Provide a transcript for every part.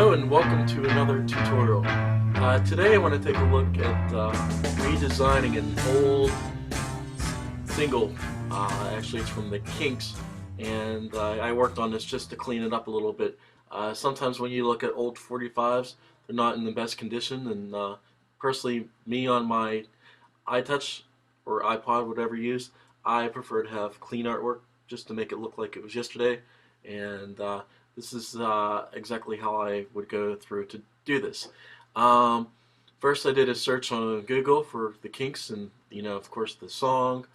Hello and welcome to another tutorial. Today I want to take a look at redesigning an old single. Actually it's from the Kinks, and I worked on this just to clean it up a little bit. Sometimes when you look at old 45s, they're not in the best condition, and personally me on my iTouch or iPod, whatever you use, I prefer to have clean artwork just to make it look like it was yesterday. And this is exactly how I would go through to do this. Um, First, I did a search on Google for the Kinks, and of course, the song,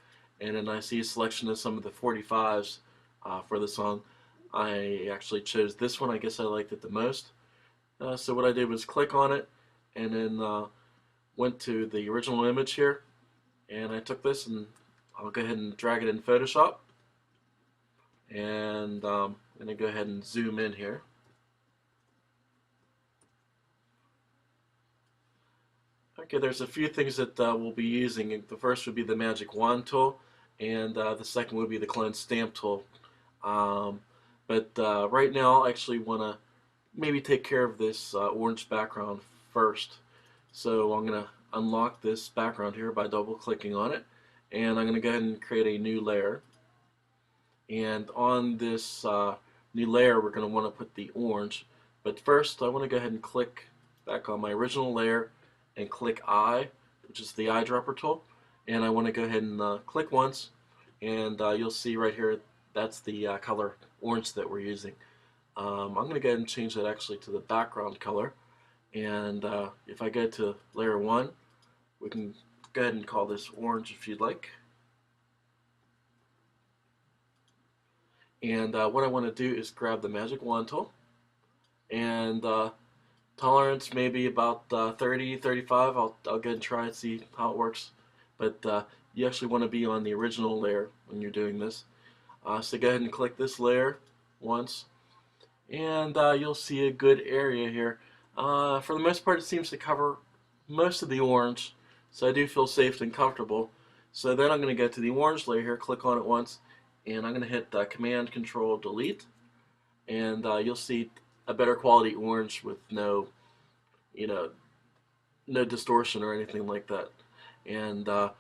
and then I see a selection of some of the 45s for the song. I actually chose this one. I guess I liked it the most. So what I did was click on it, and then went to the original image here, and I took this and I'll go ahead and drag it in Photoshop, and I'm going to go ahead and zoom in here. Okay, there's a few things that we'll be using. The first would be the magic wand tool, and the second would be the clone stamp tool. But right now I actually want to maybe take care of this orange background first. So I'm going to unlock this background here by double clicking on it, and I'm going to go ahead and create a new layer. And on this new layer we're going to want to put the orange, but first I want to go ahead and click back on my original layer and click I, which is the eyedropper tool, and I want to go ahead and click once, and you'll see right here that's the color orange that we're using. I'm going to go ahead and change that actually to the background color, and if I go to layer 1, we can go ahead and call this orange if you'd like. And what I want to do is grab the magic wand tool, and tolerance maybe about 30, 35. I'll go ahead and try and see how it works. But you actually want to be on the original layer when you're doing this. So go ahead and click this layer once, and you'll see a good area here. For the most part, it seems to cover most of the orange, so I do feel safe and comfortable. So then I'm going to go to the orange layer here, click on it once, and I'm going to hit Command Control Delete, and you'll see a better quality orange with no, no distortion or anything like that. And I'm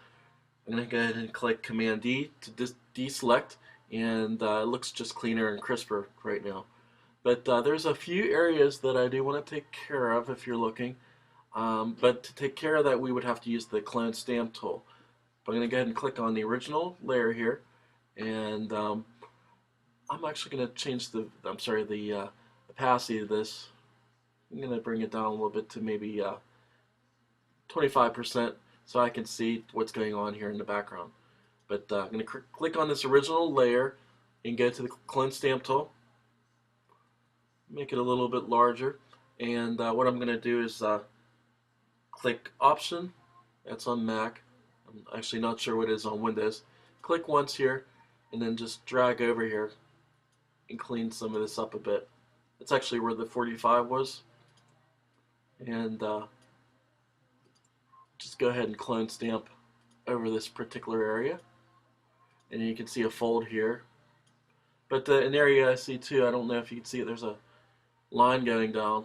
going to go ahead and click Command D to deselect, and it looks just cleaner and crisper right now. But there's a few areas that I do want to take care of if you're looking. But to take care of that, we would have to use the clone stamp tool. I'm going to go ahead and click on the original layer here, and I'm actually going to change the opacity of this. I'm going to bring it down a little bit to maybe 25% so I can see what's going on here in the background. But I'm going to click on this original layer and go to the clone stamp tool, make it a little bit larger, and what I'm going to do is click Option. That's on Mac. I'm actually not sure what it is on Windows. Click once here, and then just drag over here and clean some of this up a bit. That's actually where the 45 was, and just go ahead and clone stamp over this particular area, and you can see a fold here. But an area I see too, I don't know if you can see it, there's a line going down,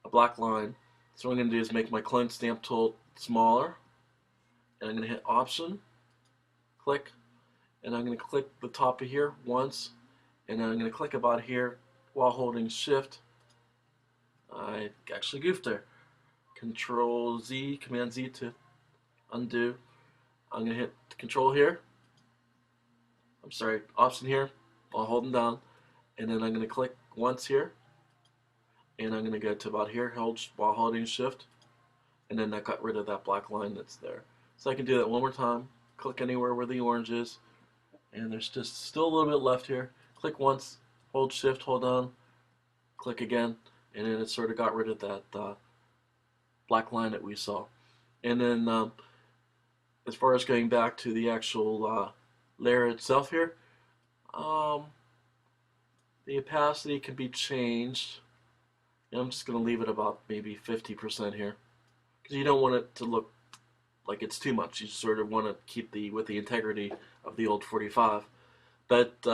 a black line. So what I'm going to do is make my clone stamp tool smaller, and I'm going to hit Option, click, and I'm going to click the top of here once, and then I'm going to click about here while holding Shift. I actually goofed there. Control Z, Command Z to undo. I'm going to hit Control here. Option here while holding down, and then I'm going to click once here, and I'm going to go to about here while holding Shift, and then that got rid of that black line that's there. So I can do that one more time. Click anywhere where the orange is, and there's just still a little bit left here. Click once, hold Shift, hold down, click again, and then it sort of got rid of that black line that we saw. And then as far as going back to the actual layer itself here, the opacity can be changed. And I'm just going to leave it about maybe 50% here, because you don't want it to look like it's too much. You sort of want to keep with the integrity of the old 45. But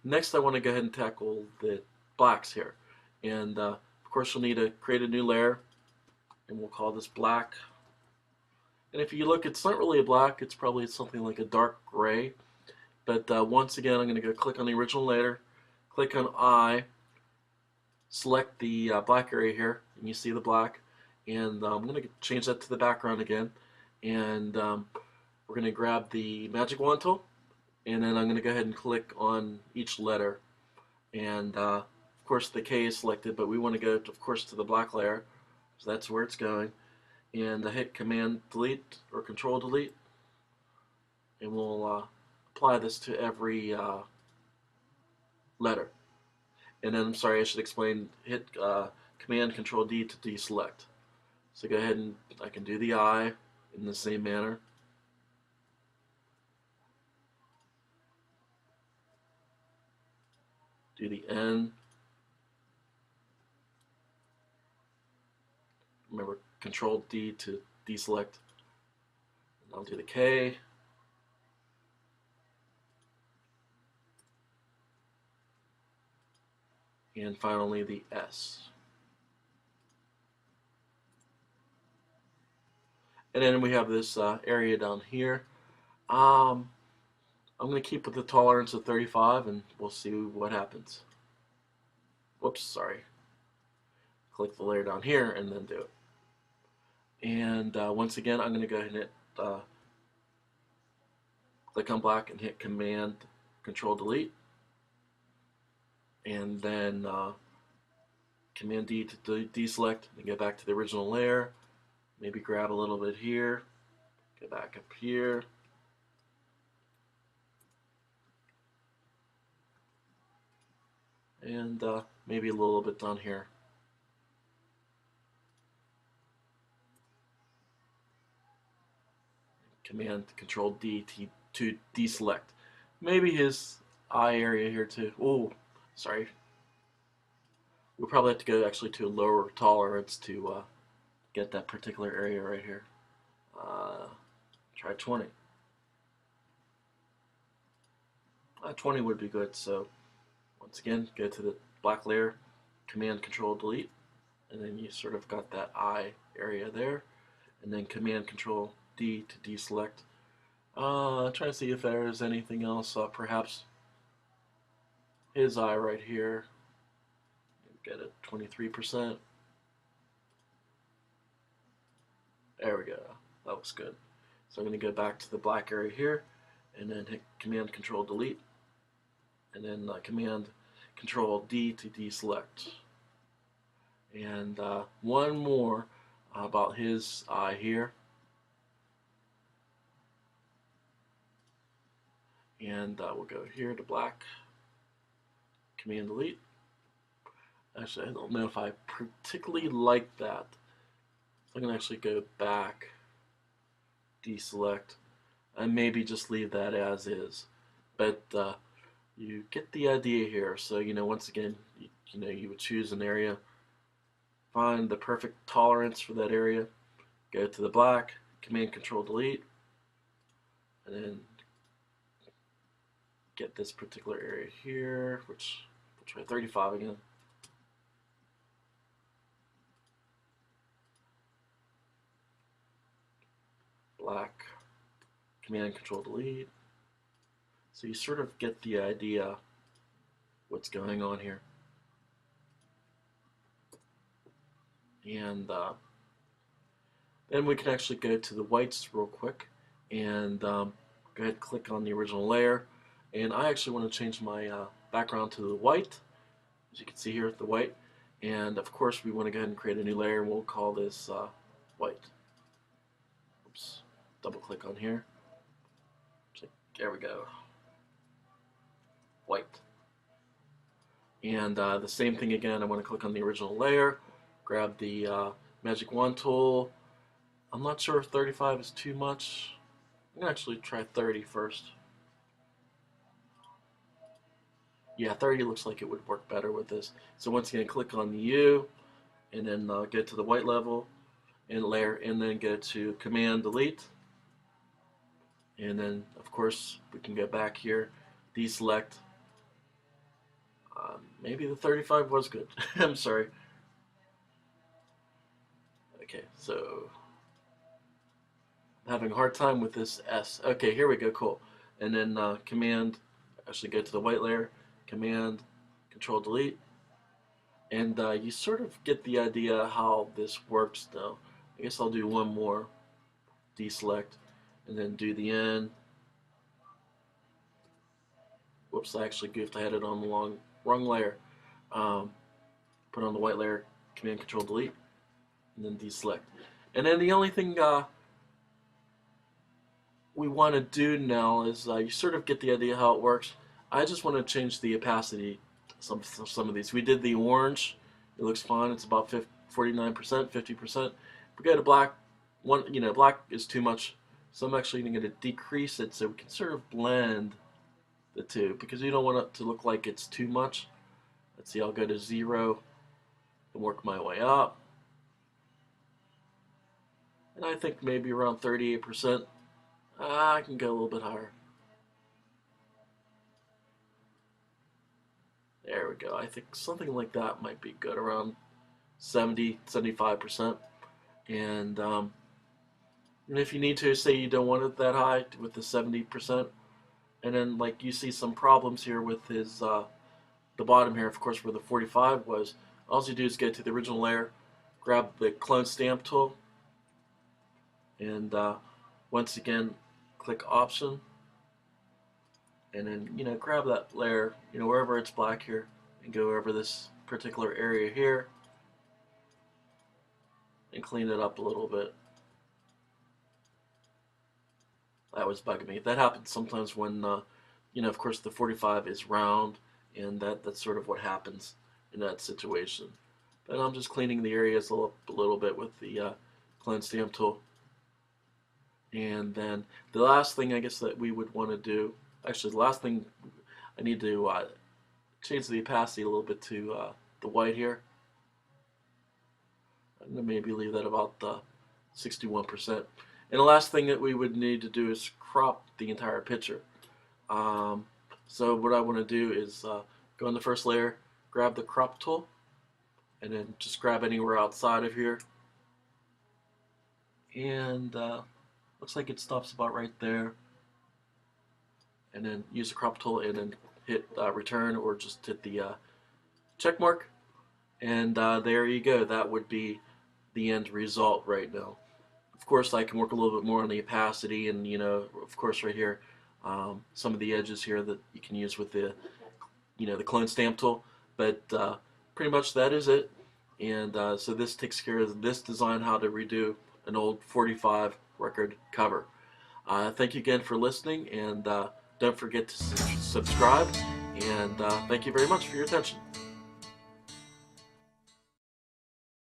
next I want to go ahead and tackle the blacks here. And of course, you'll need to create a new layer, and we'll call this black. And if you look, it's not really a black, it's probably something like a dark gray. But once again, I'm going to go click on the original layer, click on I, select the black area here, and you see the black. And I'm going to change that to the background again. And we're going to grab the magic wand tool, and then I'm going to go ahead and click on each letter. And of course the K is selected, but we want to go, of course, to the black layer. So that's where it's going. And hit Command Delete or Control Delete, and we'll apply this to every letter. And then, I'm sorry, I should explain, hit Command Control D to deselect. So go ahead and I can do the I in the same manner. Do the N. Remember, Control D to deselect. And I'll do the K. And finally the S. And then we have this area down here. I'm going to keep with the tolerance of 35, and we'll see what happens. Whoops, sorry. Click the layer down here and then do it. And once again, I'm going to go ahead and hit click on black and hit Command Control Delete, and then Command D to deselect and get back to the original layer. Maybe grab a little bit here, get back up here. And maybe a little bit down here. Command Control D to deselect. Maybe his eye area here too. Oh, sorry. We'll probably have to go actually to a lower tolerance to get that particular area right here. Try 20. 20 would be good. So once again, go to the black layer, Command Control Delete, and then you sort of got that eye area there, and then Command Control D to deselect. Try to see if there is anything else. Perhaps his eye right here. Get it 23%. There we go. That was good. So I'm going to go back to the black area here, and then hit Command Control Delete, and then Command Control D to deselect. And one more about his eye here. And we'll go here to black, Command Delete. Actually, I don't know if I particularly like that. So I'm going to actually go back, deselect, and maybe just leave that as is. But you get the idea here. So, once again, you would choose an area, find the perfect tolerance for that area, go to the black, Command Control Delete, and then get this particular area here, which we'll try 35 again. Black, Command Control Delete. So you sort of get the idea what's going on here. And then we can actually go to the whites real quick and go ahead and click on the original layer. And I actually want to change my background to the white, as you can see here, the white. And of course, we want to go ahead and create a new layer, and we'll call this white. Oops. Double click on here. There we go. White. And the same thing again. I want to click on the original layer, grab the magic wand tool. I'm not sure if 35 is too much. I'm going to actually try 30 first. Yeah, 30 looks like it would work better with this. So once again, click on the U, and then get to the white level and layer, and then go to Command Delete. And then, of course, we can go back here, deselect. Maybe the 35 was good. I'm sorry. Okay, so I'm having a hard time with this S. Okay, here we go, cool. And then Command, actually go to the white layer, Command, Control Delete, and you sort of get the idea how this works now. I guess I'll do one more, deselect, and then do the N. Whoops, I actually goofed. I had it on the wrong layer. Put on the white layer, Command Control Delete, and then deselect. And then the only thing we want to do now is you sort of get the idea how it works. I just want to change the opacity some of these. We did the orange. It looks fine. It's about 49%, 50%. If we go to black, black is too much. So I'm actually going to decrease it so we can sort of blend the two because you don't want it to look like it's too much. Let's see, I'll go to 0 and work my way up. And I think maybe around 38%. I can go a little bit higher. There we go. I think something like that might be good, around 70, 75%. And if you need to, say you don't want it that high with the 70%, and then like you see some problems here with his the bottom here, of course, where the 45 was. All you do is go to the original layer, grab the clone stamp tool, and once again click Option, and then grab that layer, wherever it's black here, and go over this particular area here and clean it up a little bit. That was bugging me. That happens sometimes when of course the 45 is round, and that's sort of what happens in that situation. But I'm just cleaning the areas a little bit with the clone stamp tool. And then the last thing I guess that we would want to do, actually the last thing I need to change the opacity a little bit to the white here. I'm going to maybe leave that about 61%. And the last thing that we would need to do is crop the entire picture. So what I want to do is go in the first layer, grab the crop tool, and then just grab anywhere outside of here. And looks like it stops about right there. And then use the crop tool and then hit return, or just hit the check mark. And there you go. That would be the end result right now. Of course, I can work a little bit more on the opacity, and of course, right here, some of the edges here that you can use with the, the clone stamp tool. But pretty much that is it. And so this takes care of this design, how to redo an old 45 record cover. Thank you again for listening, and don't forget to subscribe. And thank you very much for your attention.